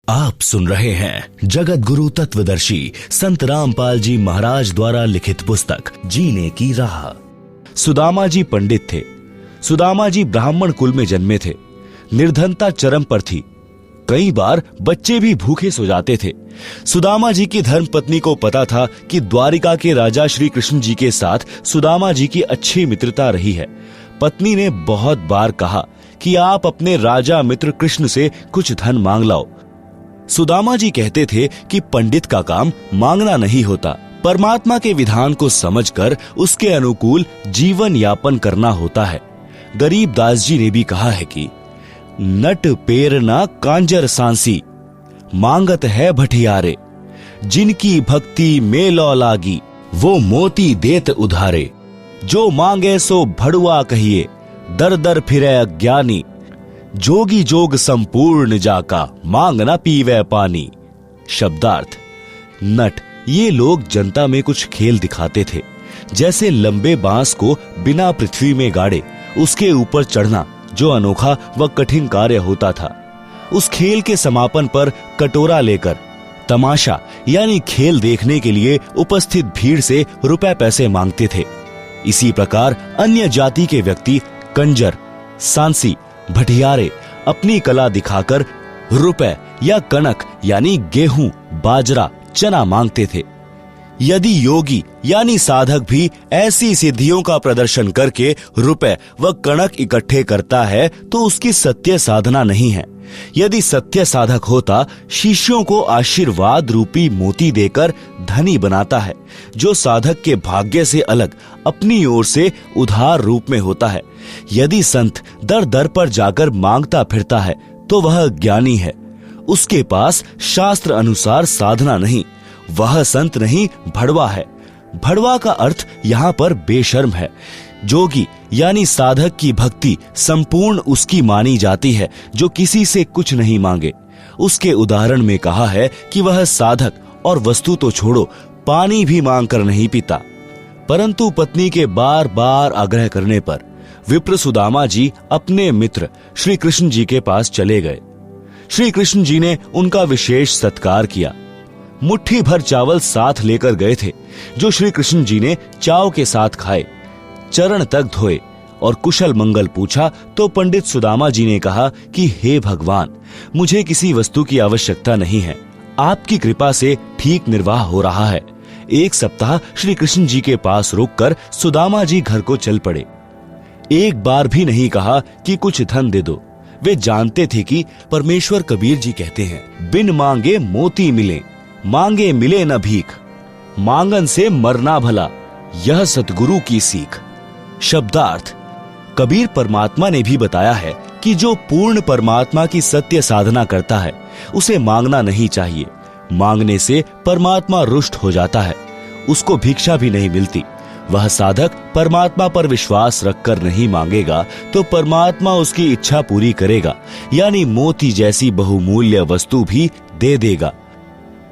आप सुन रहे हैं जगत गुरु तत्वदर्शी संत रामपाल जी महाराज द्वारा लिखित पुस्तक जीने की राह। सुदामा जी पंडित थे। सुदामा जी ब्राह्मण कुल में जन्मे थे। निर्धनता चरम पर थी। कई बार बच्चे भी भूखे सो जाते थे। सुदामा जी की धर्म पत्नी को पता था कि द्वारिका के राजा श्री कृष्ण जी के साथ सुदामा जी की अच्छी मित्रता रही है। पत्नी ने बहुत बार कहा कि आप अपने राजा मित्र कृष्ण से कुछ धन मांग लाओ। सुदामा जी कहते थे कि पंडित का काम मांगना नहीं होता, परमात्मा के विधान को समझकर उसके अनुकूल जीवन यापन करना होता है। गरीब दास जी ने भी कहा है कि नट पेरना कांजर सांसी, मांगत है भटियारे, जिनकी भक्ति में लौ लागी, वो मोती देत उधारे। जो मांगे सो भड़ुआ कहिए, दर दर फिरे अज्ञानी, जोगी जोग संपूर्ण जाका, मांग न पीवे पानी। शब्दार्थ। नट ये लोग जनता में कुछ खेल दिखाते थे, जैसे लंबे बांस को बिना पृथ्वी में गाड़े उसके ऊपर चढ़ना, जो अनोखा व कठिन कार्य होता था। उस खेल के समापन पर कटोरा लेकर तमाशा यानी खेल देखने के लिए उपस्थित भीड़ से रुपए पैसे मांगते थे। इसी प्रकार अन्य जाति के व्यक्ति कंजर, सांसी, भटियारे अपनी कला दिखाकर रुपए या कनक यानी गेहूं, बाजरा, चना मांगते थे। यदि योगी यानी साधक भी ऐसी सिद्धियों का प्रदर्शन करके रुपए व कणक इकट्ठे करता है तो उसकी सत्य साधना नहीं है। यदि सत्य साधक होता, शिष्यों को आशीर्वाद रूपी मोती देकर धनी बनाता है, जो साधक के भाग्य से अलग अपनी ओर से उधार रूप में होता है। यदि संत दर दर पर जाकर मांगता फिरता है तो वह ज्ञानी है, उसके पास शास्त्र अनुसार साधना नहीं, वह संत नहीं भड़वा है। भड़वा का अर्थ यहाँ पर बेशर्म है। जोगी यानी साधक की भक्ति संपूर्ण उसकी मानी जाती है जो किसी से कुछ नहीं मांगे। उसके उदाहरण में कहा है कि वह साधक और वस्तु तो छोड़ो, पानी भी मांग कर नहीं पीता। परंतु पत्नी के बार बार आग्रह करने पर विप्र सुदामा जी अपने मित्र श्री कृष्ण जी के पास चले गए। श्री कृष्ण जी ने उनका विशेष सत्कार किया। मुट्ठी भर चावल साथ लेकर गए थे, जो श्री कृष्ण जी ने चाव के साथ खाए, चरण तक धोए और कुशल मंगल पूछा तो पंडित सुदामा जी ने कहा कि हे भगवान, मुझे किसी वस्तु की आवश्यकता नहीं है, आपकी कृपा से ठीक निर्वाह हो रहा है। एक सप्ताह श्री कृष्ण जी के पास रुककर सुदामा जी घर को चल पड़े। एक बार भी नहीं कहा कि कुछ धन दे दो। वे जानते थे कि परमेश्वर कबीर जी कहते हैं, बिन मांगे मोती मिले, मांगे मिले न भीख, मांगन से मरना भला, यह सतगुरु की सीख। शब्दार्थ। कबीर परमात्मा ने भी बताया है कि जो पूर्ण परमात्मा की सत्य साधना करता है उसे मांगना नहीं चाहिए। मांगने से परमात्मा रुष्ट हो जाता है, उसको भिक्षा भी नहीं मिलती। वह साधक परमात्मा पर विश्वास रखकर नहीं मांगेगा तो परमात्मा उसकी इच्छा पूरी करेगा, यानी मोती जैसी बहुमूल्य वस्तु भी दे देगा।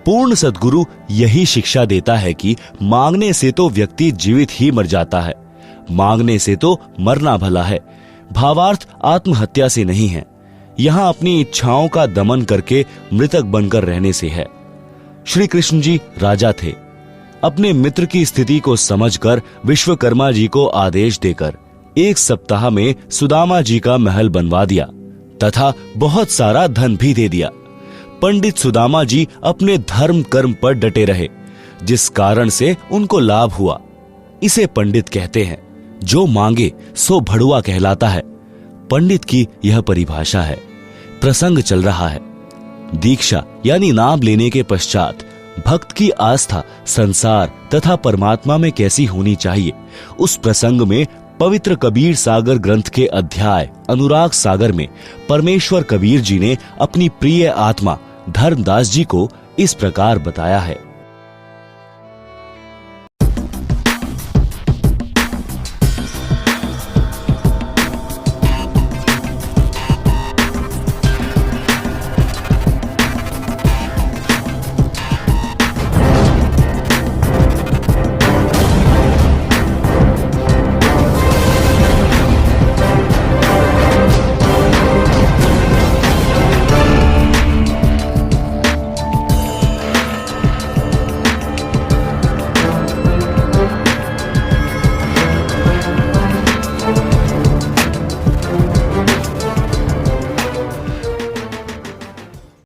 पूर्ण सद्गुरु यही शिक्षा देता है कि मांगने से तो व्यक्ति जीवित ही मर जाता है, मांगने से तो मरना भला है। भावार्थ आत्महत्या से नहीं है, यहाँ अपनी इच्छाओं का दमन करके मृतक बनकर रहने से है। श्री कृष्ण जी राजा थे। अपने मित्र की स्थिति को समझकर विश्वकर्मा जी को आदेश देकर एक सप्ताह में सुदामा जी का महल बनवा दिया तथा बहुत सारा धन भी दे दिया। पंडित सुदामा जी अपने धर्म कर्म पर डटे रहे, जिस कारण से उनको लाभ हुआ। इसे पंडित कहते हैं। जो मांगे सो भड़ुआ कहलाता है। पंडित की यह परिभाषा है। प्रसंग चल रहा है। दीक्षा यानी नाम लेने के पश्चात भक्त की आस्था संसार तथा परमात्मा में कैसी होनी चाहिए, उस प्रसंग में पवित्र कबीर सागर ग्रंथ के अध्याय अनुराग सागर में परमेश्वर कबीर जी ने अपनी प्रिय आत्मा धर्मदास जी को इस प्रकार बताया है।